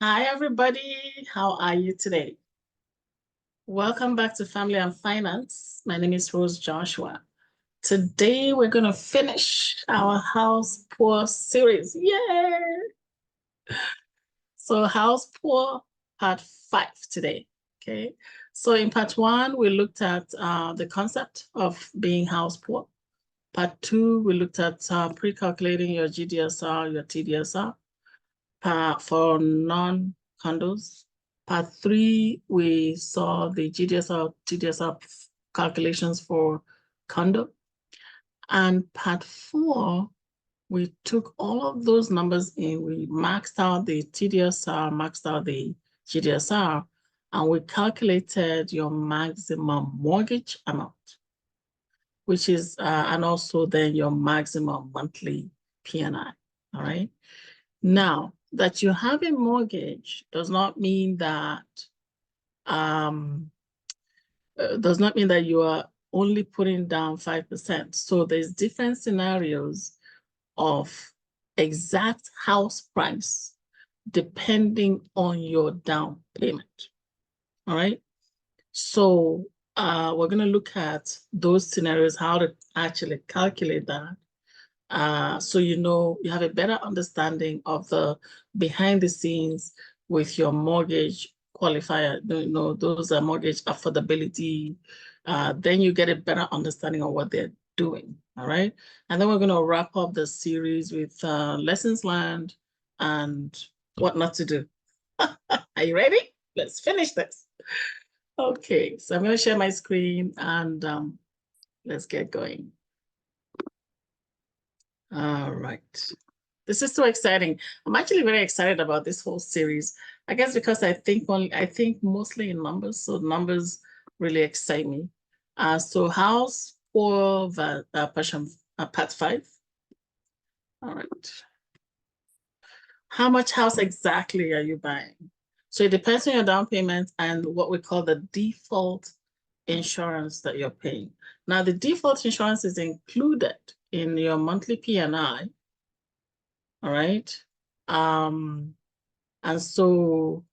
Hi, everybody. How are you today? Welcome back to Family and Finance. My name is Rose Joshua. Today, we're going to finish our house poor series. Yay! So, house poor part 5 today. Okay. So, in part 1, we looked at the concept of being house poor. Part 2, we looked at pre-calculating your GDSR, your TDSR for non-condos. Part 3, we saw the GDSR, TDSR calculations for condo. And part 4, we took all of those numbers in, we maxed out the TDSR, maxed out the GDSR, and we calculated your maximum mortgage amount, which is, and also then your maximum monthly P&I, all right? Now, that you have a mortgage does not mean that you are only putting down 5%. So there's different scenarios of exact house price depending on your down payment. All right. So we're going to look at those scenarios, how to actually calculate that. So you have a better understanding of the behind the scenes with your mortgage qualifier. Those are mortgage affordability. Then you get a better understanding of what they're doing. All right. And then we're going to wrap up the series with lessons learned and what not to do. Are you ready? Let's finish this. Okay, so I'm going to share my screen and let's get going. All right. This is so exciting. I'm actually very excited about this whole series. I guess because I think mostly in numbers, so numbers really excite me. So house for the part 5. All right. How much house exactly are you buying? So it depends on your down payment and what we call the default insurance that you're paying. Now, the default insurance is included in your monthly P&I. All right. And so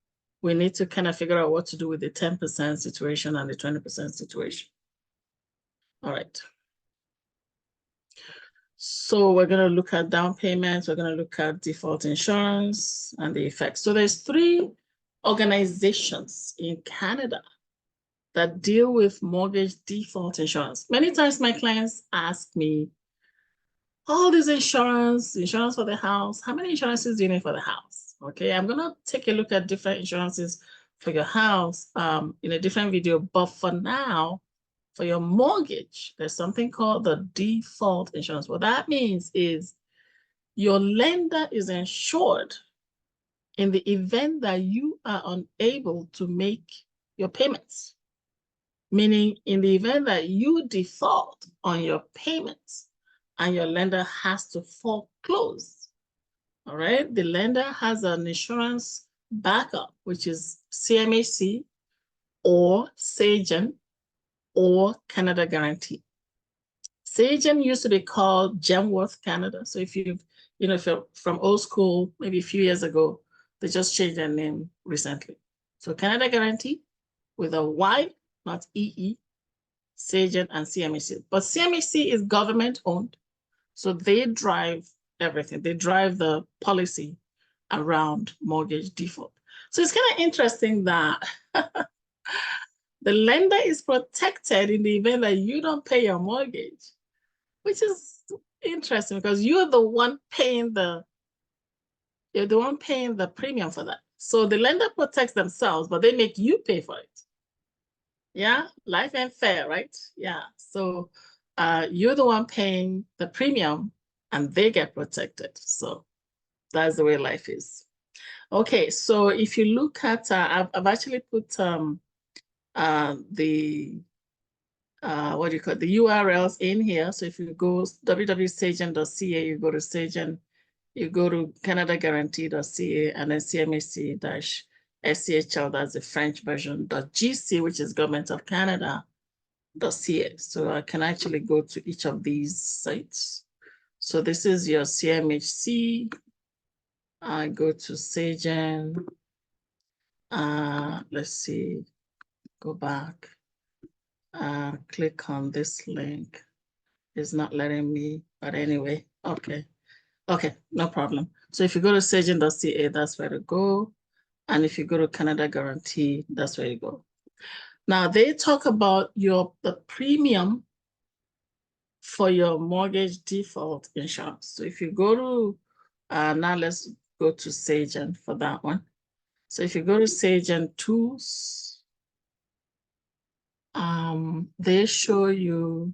we need to kind of figure out what to do with the 10% situation and the 20% situation. All right. So we're going to look at down payments. We're going to look at default insurance and the effects. So there's 3 organizations in Canada that deal with mortgage default insurance. Many times my clients ask me, all this insurance for the house, how many insurances do you need for the house? Okay, I'm gonna take a look at different insurances for your house in a different video, but for now, for your mortgage, there's something called the default insurance. What that means is your lender is insured in the event that you are unable to make your payments. Meaning in the event that you default on your payments and your lender has to foreclose, all right? The lender has an insurance backup, which is CMHC or Sagen or Canada Guarantee. Sagen used to be called Genworth Canada. So if you're from old school, maybe a few years ago, they just changed their name recently. So Canada Guarantee with a Y, not EE, Sagen and CMHC. But CMHC is government owned. So they drive everything. They drive the policy around mortgage default. So it's kind of interesting that the lender is protected in the event that you don't pay your mortgage, which is interesting because you're the one paying the premium for that. So the lender protects themselves, but they make you pay for it. Yeah, life ain't fair, right? Yeah. So you're the one paying the premium and they get protected. So that's the way life is. Okay, so if you look at, I've actually put the URLs in here. So if you go www.sagen.ca, you go to Sagen, you go to canadaguarantee.ca and then CMHC-SCHL, that's the French version, .gc, which is Government of Canada.ca. So I can actually go to each of these sites. So this is your CMHC. I go to Sagen. Let's see, go back, click on this link. It's not letting me, but anyway, okay, no problem. So if you go to sagent.ca, that's where to go. And if you go to Canada Guarantee, that's where you go. Now they talk about the premium for your mortgage default insurance. So if you go to, now let's go to Sagent for that one. So if you go to Sagent Tools, they show you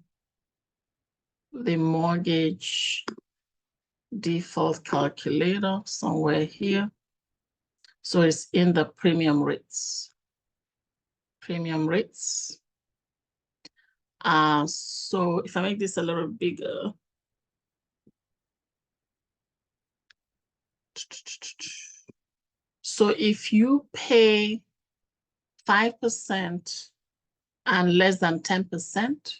the mortgage default calculator somewhere here. So it's in the premium rates. So if I make this a little bigger, so if you pay 5% and less than 10%,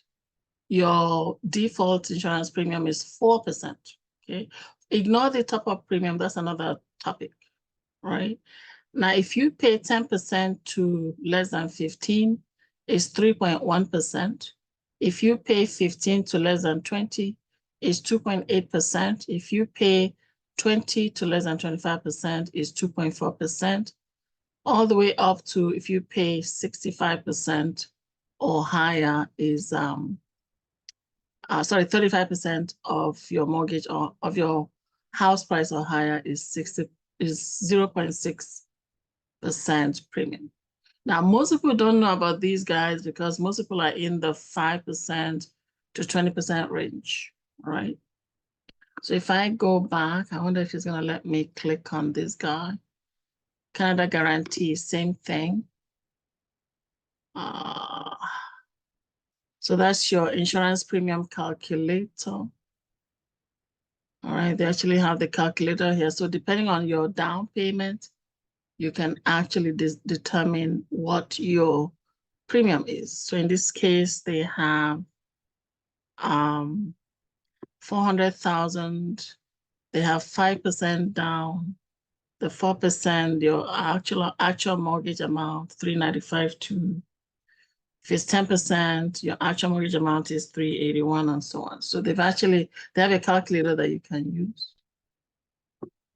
your default insurance premium is 4%. Okay, ignore the top-up premium. That's another topic, right? Now, if you pay 10% to less than 15, it's 3.1%. If you pay 15 to less than 20, it's 2.8%. If you pay 20 to less than 25%, is 2.4%. All the way up to if you pay 65% or higher is 35% of your mortgage or of your house price or higher is 0.6% premium. Now, most people don't know about these guys because most people are in the 5% to 20% range, right? So if I go back, I wonder if it's going to let me click on this guy. Canada Guarantee, same thing. So that's your insurance premium calculator. All right, they actually have the calculator here. So depending on your down payment, you can actually determine what your premium is. So in this case, they have 400,000. They have 5% down. The 4%, your actual mortgage amount, 395.2. If it's 10%, your actual mortgage amount is 381 and so on. So they have a calculator that you can use.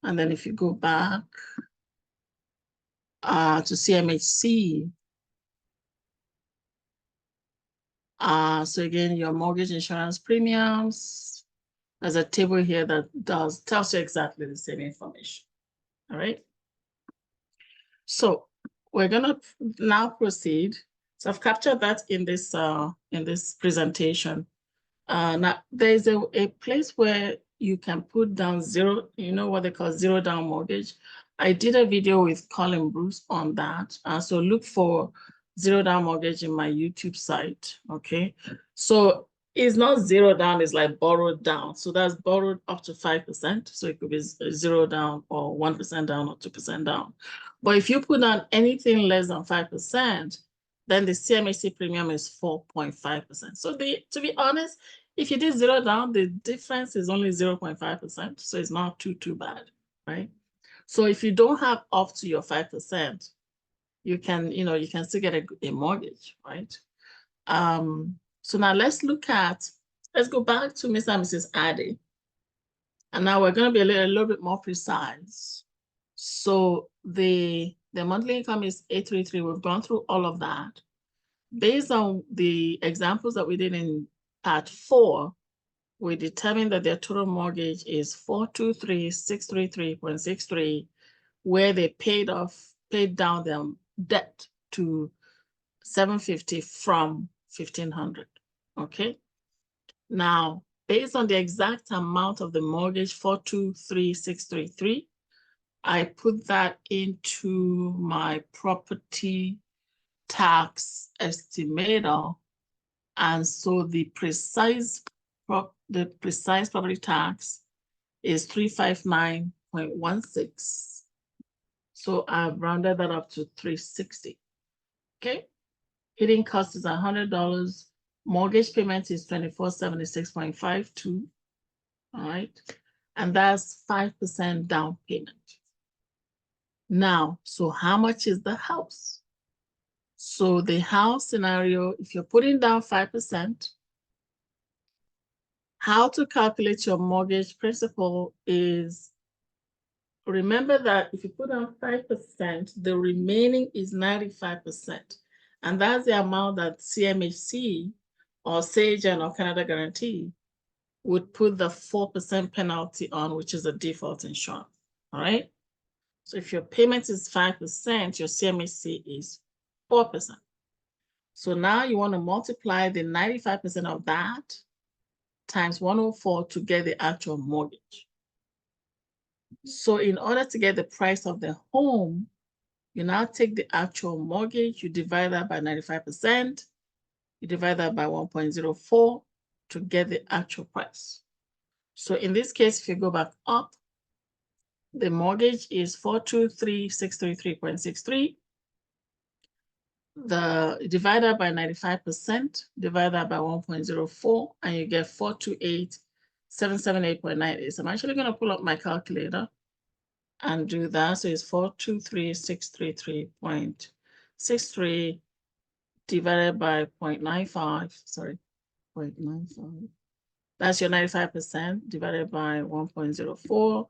And then if you go back to CMHC, so again, your mortgage insurance premiums, there's a table here that tells you exactly the same information. All right. So we're gonna now proceed. So I've captured that in this presentation. Now there's a place where you can put down zero, what they call zero down mortgage. I did a video with Colin Bruce on that. So look for zero down mortgage in my YouTube site. Okay. So it's not zero down, it's like borrowed down. So that's borrowed up to 5%. So it could be zero down or 1% down or 2% down. But if you put down anything less than 5%, then the CMHC premium is 4.5%. So to be honest, if you did zero down, the difference is only 0.5%. So it's not too bad, right? So if you don't have up to your 5%, you can still get a mortgage, right? So now let's go back to Mr. and Mrs. Addy. And now we're going to be a little bit more precise. So the monthly income is 833. We've gone through all of that. Based on the examples that we did in part 4, we determined that their total mortgage is 423,633.63, where they paid down their debt to 750 from 1,500. Okay. Now, based on the exact amount of the mortgage, 423,633, I put that into my property tax estimator, and so the precise property tax is 359.16. So I've rounded that up to 360. Okay. Heating cost is $100. Mortgage payment is 2476.52. All right. And that's 5% down payment. Now, so how much is the house? So the house scenario, if you're putting down 5%, how to calculate your mortgage principal is, remember that if you put down 5%, the remaining is 95%. And that's the amount that CMHC or SAGE or Canada Guarantee would put the 4% penalty on, which is a default insurance. All right. So if your payment is 5%, your CMHC is 4%. So now you want to multiply the 95% of that times 104 to get the actual mortgage. So in order to get the price of the home, you now take the actual mortgage, you divide that by 95%, you divide that by 1.04 to get the actual price. So in this case, if you go back up, the mortgage is 423,633.63. The divided by 95%, divide that by 1.04, and you get 428,778.98. So I'm actually going to pull up my calculator and do that. So it's 423,633.63 divided by 0.95, sorry, 0.95. That's your 95% divided by 1.04.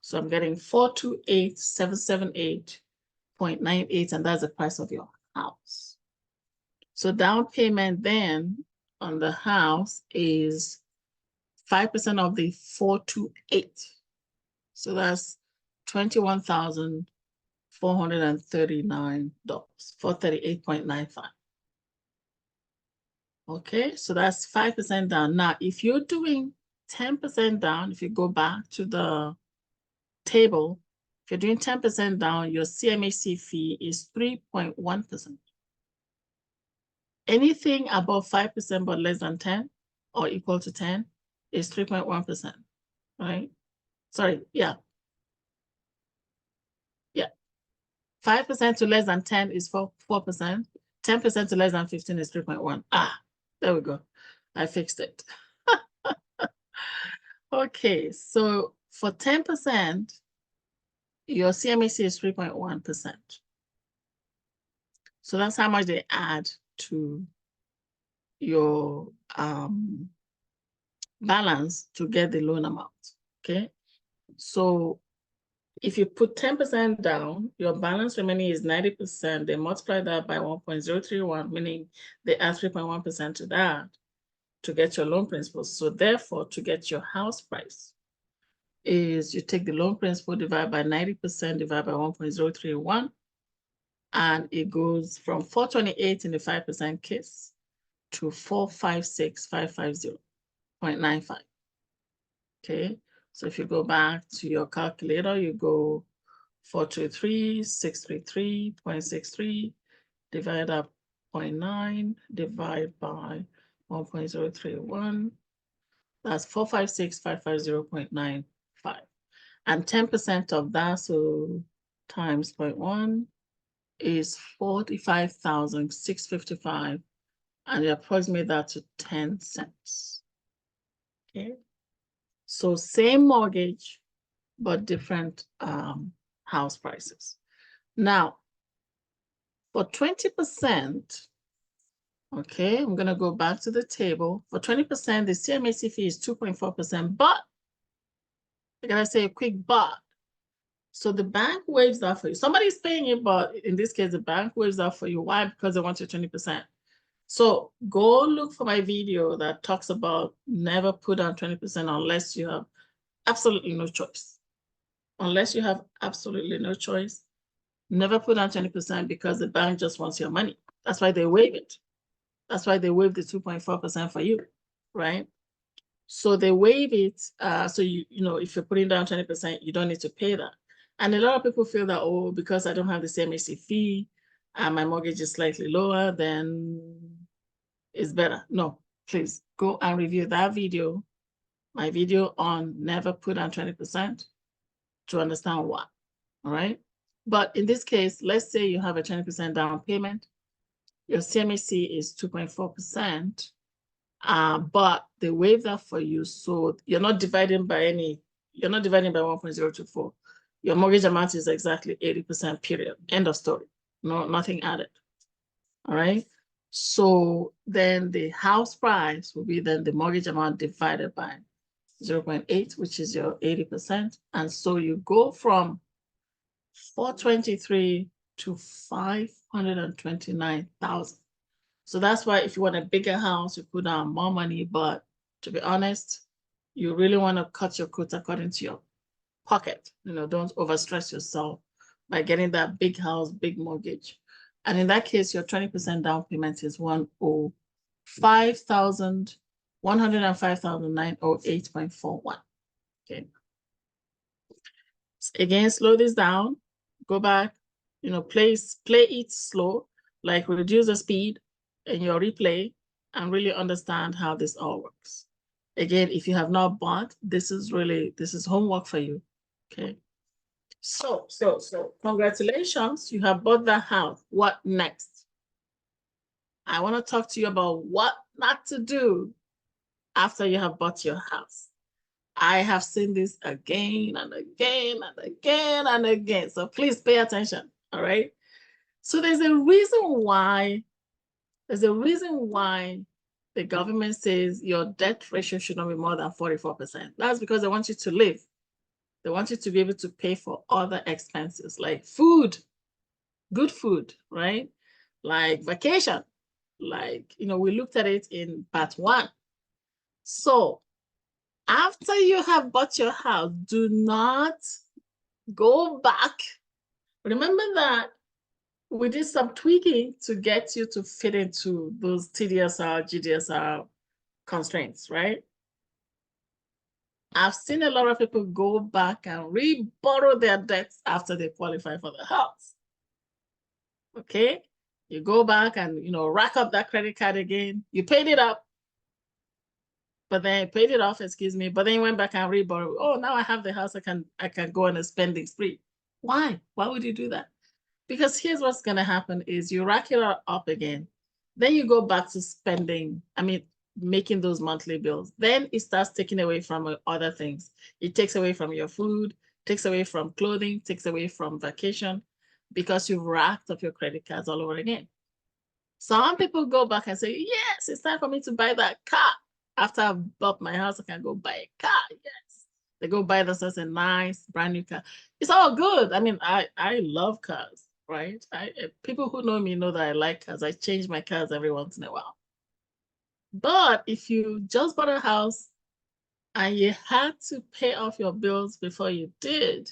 So I'm getting 428,778.98, and that's the price of your house. So down payment then on the house is 5% of the 428. So that's $21,439, 438.95. Okay, so that's 5% down. Now, if you're doing 10% down, if you go back to the table, if you're doing 10% down, your CMHC fee is 3.1%. Anything above 5% but less than 10 or equal to 10 is 3.1%, right? Sorry, yeah. Yeah. 5% to less than 10 is 4%. 10% to less than 15 is 3.1. Ah, there we go. I fixed it. Okay, so for 10%, your CMHC is 3.1%. So that's how much they add to your balance to get the loan amount, okay? So if you put 10% down, your balance remaining is 90%. They multiply that by 1.031, meaning they add 3.1% to that to get your loan principal. So therefore, to get your house price is you take the loan principal divided by 90% divided by 1.031, and it goes from 428 in the 5% case to 456,550.95. Okay, so if you go back to your calculator, you go 423,633.63 divided by 0.9 divided by 1.031. That's 456,550.95. And 10% of that, so times 0.1 is 45,655, and you approximate that to 10 cents. Okay, so same mortgage, but different house prices. Now, for 20%, okay, I'm gonna go back to the table. For 20%, the CMHC fee is 2.4%, but I gotta say a quick but. So the bank waives that for you. Somebody's paying it, but in this case, the bank waives that for you. Why? Because they want your 20%. So go look for my video that talks about never put down 20% unless you have absolutely no choice. Unless you have absolutely no choice, never put down 20% because the bank just wants your money. That's why they waive it. That's why they waive the 2.4% for you, right? So they waive it. So you know, if you're putting down 20%, you don't need to pay that. And a lot of people feel that, oh, because I don't have the CMHC fee and my mortgage is slightly lower, then it's better. No, please go and review that video, my video on never put down 20%, to understand why, all right? But in this case, let's say you have a 20% down payment, your CMHC is 2.4%, but they waive that for you, so you're not dividing by 1.024. your mortgage amount is exactly 80%, period. End of story. No, nothing added. All right. So then the house price will be then the mortgage amount divided by 0.8, which is your 80%. And so you go from 423 to 529,000. So that's why if you want a bigger house, you put down more money. But to be honest, you really want to cut your coat according to your pocket. Don't overstress yourself by getting that big house, big mortgage. And in that case, your 20% down payment is 105,908.41. Okay. Again, slow this down. Go back. Play it slow, like reduce the speed in your replay and really understand how this all works. Again, if you have not bought, this is homework for you. Okay. So congratulations, you have bought that house. What next? I want to talk to you about what not to do after you have bought your house. I have seen this again and again and again and again. So please pay attention. All right. So there's a reason why the government says your debt ratio should not be more than 44%. That's because they want you to live. They want you to be able to pay for other expenses like food, good food, right? Like vacation, like, we looked at it in part 1. So after you have bought your house, do not go back. Remember that we did some tweaking to get you to fit into those TDSR, GDSR constraints, right? I've seen a lot of people go back and re-borrow their debts after they qualify for the house. Okay? You go back and, rack up that credit card again. You paid it up, but then you paid it off, but then you went back and re-borrow. Oh, now I have the house, I can go on a spending spree. Why? Why would you do that? Because here's what's going to happen is you rack it up again. Then you go back to spending, making those monthly bills. Then it starts taking away from other things. It takes away from your food, takes away from clothing, takes away from vacation, because you've racked up your credit cards all over again. Some people go back and say, yes, it's time for me to buy that car. After I've bought my house, I can go buy a car. Yes. They go buy themselves a nice brand new car. It's all good. I love cars, right? People who know me know that I like cars. I change my cars every once in a while. But if you just bought a house and you had to pay off your bills before you did,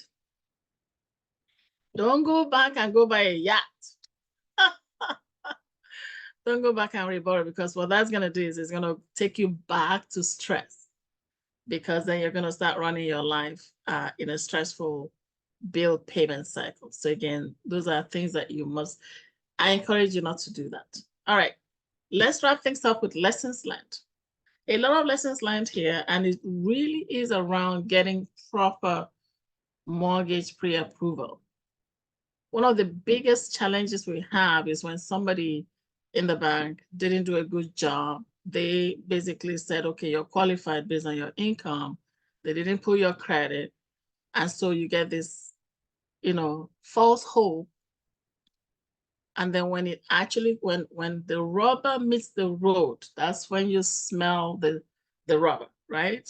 don't go back and go buy a yacht. Don't go back and reborrow, because what that's going to do is it's going to take you back to stress, because then you're going to start running your life in a stressful bill payment cycle. So again, those are things that I encourage you not to do that. All right, let's wrap things up with lessons learned. A lot of lessons learned here, and it really is around getting proper mortgage pre-approval. One of the biggest challenges we have is when somebody in the bank didn't do a good job. They basically said, okay, you're qualified based on your income. They didn't pull your credit. And so you get this, false hope. And then when it actually, when the rubber meets the road, that's when you smell the rubber, right?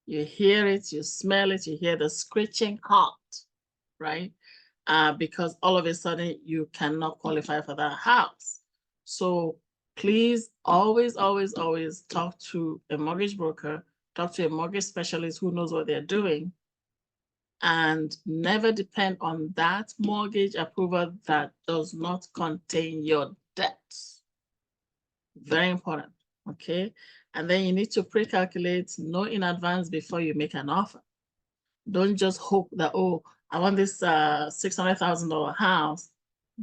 You hear it, you smell it, you hear the screeching heart, right? Because all of a sudden you cannot qualify for that house. So please always, always, always talk to a mortgage broker, talk to a mortgage specialist who knows what they're doing, and never depend on that mortgage approval that does not contain your debts. Very important, okay? And then you need to pre-calculate, know in advance before you make an offer. Don't just hope that, oh, I want this $600,000 house.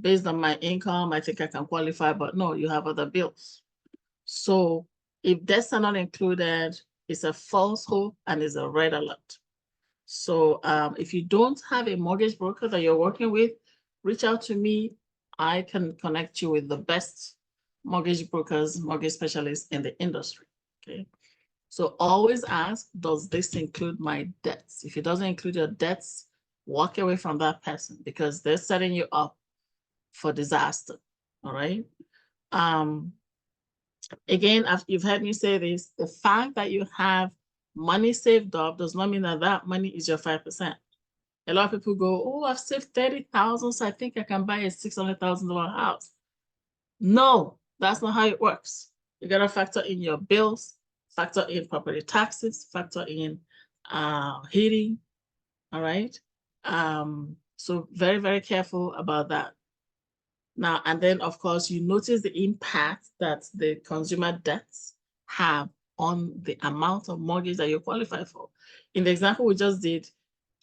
Based on my income, I think I can qualify, but no, you have other bills. So if debts are not included, it's a false hope and it's a red alert. So if you don't have a mortgage broker that you're working with, reach out to me. I can connect you with the best mortgage brokers, mortgage specialists in the industry, okay? So always ask, does this include my debts? If it doesn't include your debts, Walk away from that person because they're setting you up for disaster. All right. Again, you've heard me say this, the fact that you have money saved up does not mean that that money is your 5%. A lot of people go, oh, I've saved 30,000, so I think I can buy a $600,000 house. No, that's not how it works. You got to factor in your bills, factor in property taxes, factor in heating. All right. So very, very careful about that. Now, and then, of course, you notice the impact that the consumer debts have on the amount of mortgage that you qualify for. In the example we just did,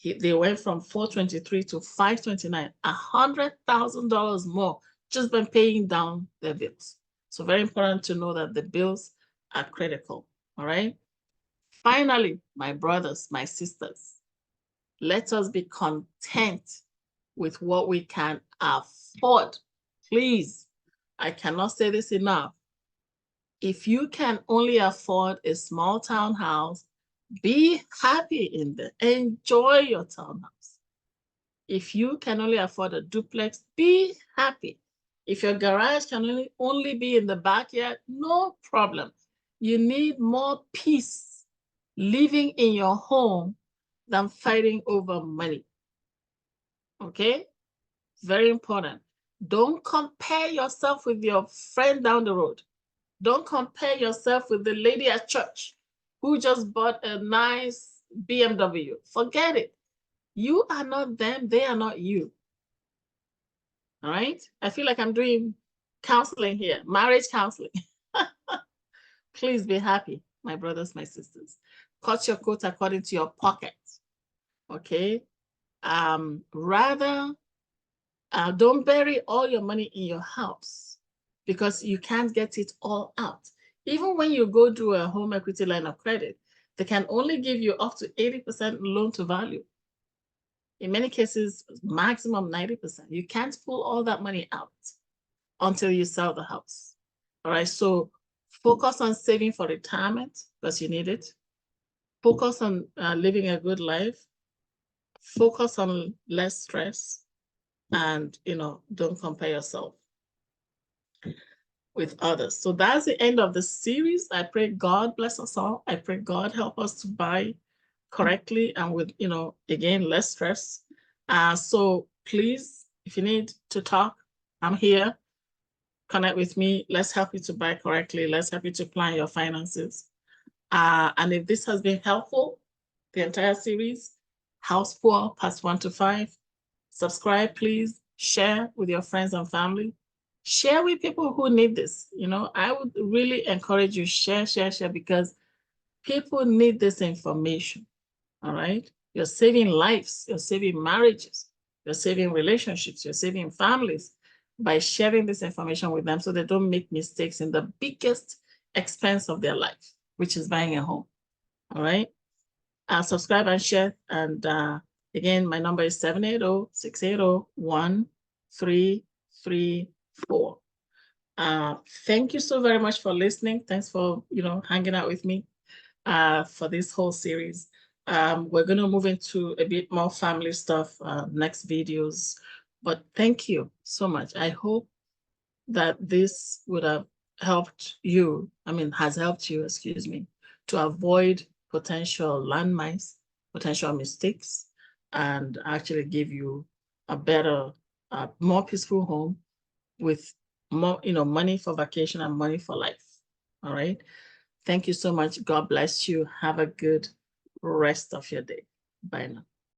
they went from 423 to 529, $100,000 more just by paying down their bills. So very important to know that the bills are critical, all right? Finally, my brothers, my sisters, let us be content with what we can afford. Please, I cannot say this enough. If you can only afford a small townhouse, be happy in there. Enjoy your townhouse. If you can only afford a duplex, be happy. If your garage can only be in the backyard, no problem. You need more peace living in your home than fighting over money. Okay? Very important. Don't compare yourself with your friend down the road. Don't compare yourself with the lady at church who just bought a nice BMW. Forget it. You are not them. They are not you. All right? I feel like I'm doing counseling here, marriage counseling. Please be happy, my brothers, my sisters. Cut your coat according to your pocket. Okay? Rather, don't bury all your money in your house because you can't get it all out. Even when you go do a home equity line of credit, they can only give you up to 80% loan to value. In many cases, maximum 90%. You can't pull all that money out until you sell the house. All right, so focus on saving for retirement because you need it. Focus on living a good life. Focus on less stress. And, don't compare yourself with others. So that's the end of the series. I pray God bless us all. I pray God help us to buy correctly and with, again, less stress. So please, if you need to talk, I'm here. Connect with me. Let's help you to buy correctly. Let's help you to plan your finances. And if this has been helpful, the entire series, House Poor, Parts 1 to 5, subscribe, please. Share with your friends and family. Share with people who need this. I would really encourage you, share, because people need this information. All right. You're saving lives, you're saving marriages, you're saving relationships, you're saving families by sharing this information with them so they don't make mistakes in the biggest expense of their life, which is buying a home. All right. Subscribe and share. And again, my number is 780-680-1334. Thank you so very much for listening. Thanks for, hanging out with me for this whole series. We're going to move into a bit more family stuff next videos. But thank you so much. I hope that this would have helped you, has helped you, to avoid potential landmines, potential mistakes, and actually give you a better, more peaceful home with more, money for vacation and money for life. All right. Thank you so much. God bless you. Have a good rest of your day. Bye now.